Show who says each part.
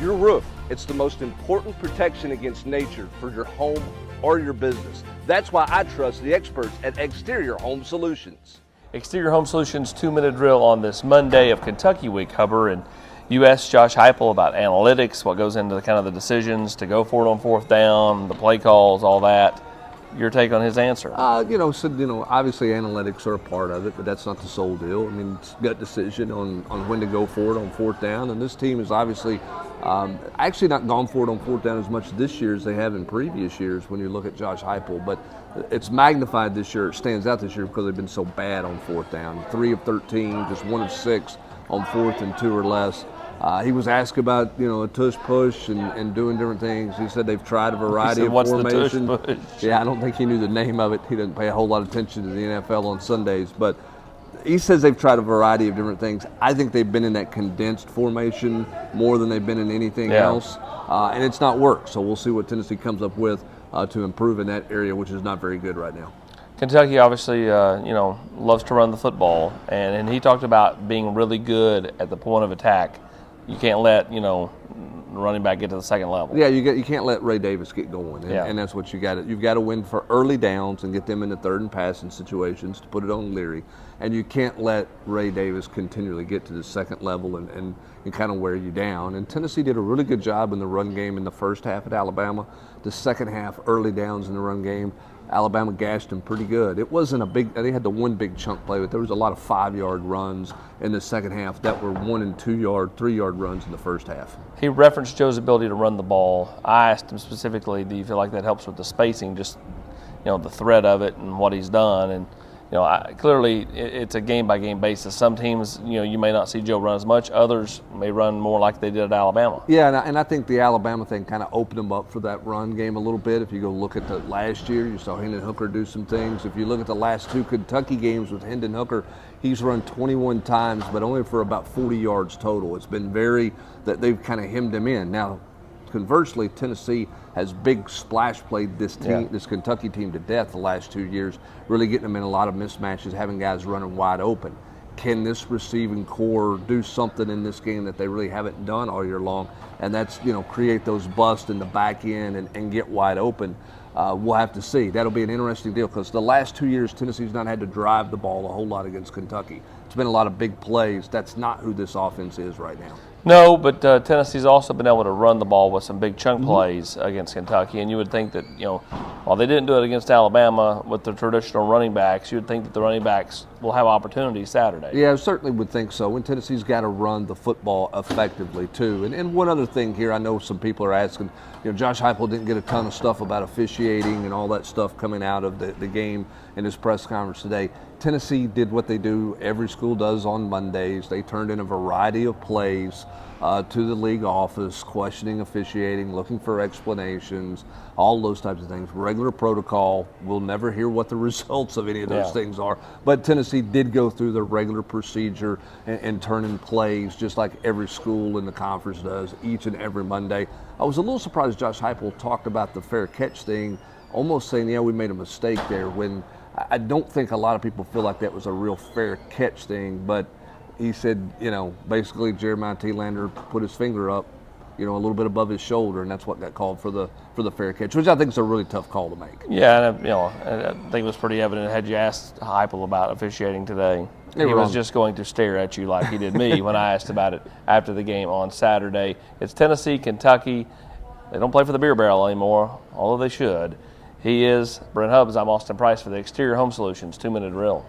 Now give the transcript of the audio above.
Speaker 1: your roof. It's the most important protection against nature for your home or your business. That's why I trust the experts at Exterior Home Solutions.
Speaker 2: Exterior Home Solutions 2-minute drill on this Monday of Kentucky Week, Huber. And you asked Josh Heupel about analytics, what goes into the decisions to go for it on fourth down, the play calls, all that. Your take on his answer?
Speaker 1: Obviously analytics are a part of it, but that's not the sole deal. I mean, it's gut decision on when to go for it on fourth down, and this team is obviously actually not gone for it on fourth down as much this year as they have in previous years when you look at Josh Heupel, but it's magnified this year. It stands out this year because they've been so bad on fourth down. 3 of 13, just 1 of 6 on 4th and 2 or less. He was asked about, a tush push and doing different things. He said they've tried a variety of formations.
Speaker 2: What's the tush push?
Speaker 1: Yeah, I don't think he knew the name of it. He doesn't pay a whole lot of attention to the NFL on Sundays, but he says they've tried a variety of different things. I think they've been in that condensed formation more than they've been in anything else, and it's not worked. So we'll see what Tennessee comes up with to improve in that area, which is not very good right now.
Speaker 2: Kentucky obviously, loves to run the football, and he talked about being really good at the point of attack. You can't let, the running back get to the second level.
Speaker 1: Yeah, you can't let Ray Davis get going, and that's what you got. You've got to win for early downs and get them into third and passing situations to put it on Leary, and you can't let Ray Davis continually get to the second level and kind of wear you down. And Tennessee did a really good job in the run game in the first half at Alabama. The second half, early downs in the run game, Alabama gashed them pretty good. It wasn't a big, they had the one big chunk play, but there was a lot of 5-yard runs in the second half that were 1 and 2 yard, 3-yard runs in the first half.
Speaker 2: He referenced Joe's ability to run the ball. I asked him specifically, do you feel like that helps with the spacing, just, the threat of it and what he's done? And, clearly it's a game-by-game basis. Some teams, you may not see Joe run as much. Others may run more like they did at Alabama.
Speaker 1: Yeah, and I think the Alabama thing kind of opened them up for that run game a little bit. If you go look at the last year, you saw Hendon Hooker do some things. If you look at the last 2 Kentucky games with Hendon Hooker, he's run 21 times, but only for about 40 yards total. It's been that they've kind of hemmed him in. Now, conversely, Tennessee has big splash played this Kentucky team to death the last 2 years, really getting them in a lot of mismatches, having guys running wide open. Can this receiving core do something in this game that they really haven't done all year long? And that's, create those busts in the back end and get wide open. We'll have to see. That'll be an interesting deal because the last 2 years, Tennessee's not had to drive the ball a whole lot against Kentucky. It's been a lot of big plays. That's not who this offense is right now.
Speaker 2: No, but Tennessee's also been able to run the ball with some big chunk plays against Kentucky, and you would think that, while they didn't do it against Alabama with the traditional running backs, you would think that the running backs will have opportunities Saturday.
Speaker 1: Yeah, I certainly would think so, and Tennessee's got to run the football effectively, too. And one other thing here, I know some people are asking, Josh Heupel didn't get a ton of stuff about officiating and all that stuff coming out of the game in his press conference today. Tennessee did what they do, every school does on Mondays. They turned in a variety of plays to the league office, questioning officiating, looking for explanations, all those types of things. Regular protocol. We'll never hear what the results of any of those things are. But Tennessee did go through the regular procedure and turn in plays just like every school in the conference does each and every Monday. I was a little surprised Josh Heupel talked about the fair catch thing, almost saying, we made a mistake there, when I don't think a lot of people feel like that was a real fair catch thing, but he said, basically Jeremiah Telander put his finger up, a little bit above his shoulder, and that's what got called for the fair catch, which I think is a really tough call to make.
Speaker 2: Yeah, and I think it was pretty evident had you asked Heupel about officiating today. He was just going to stare at you like he did me when I asked about it after the game on Saturday. It's Tennessee, Kentucky. They don't play for the beer barrel anymore, although they should. He is Brent Hubbs. I'm Austin Price for the Exterior Home Solutions 2-minute drill.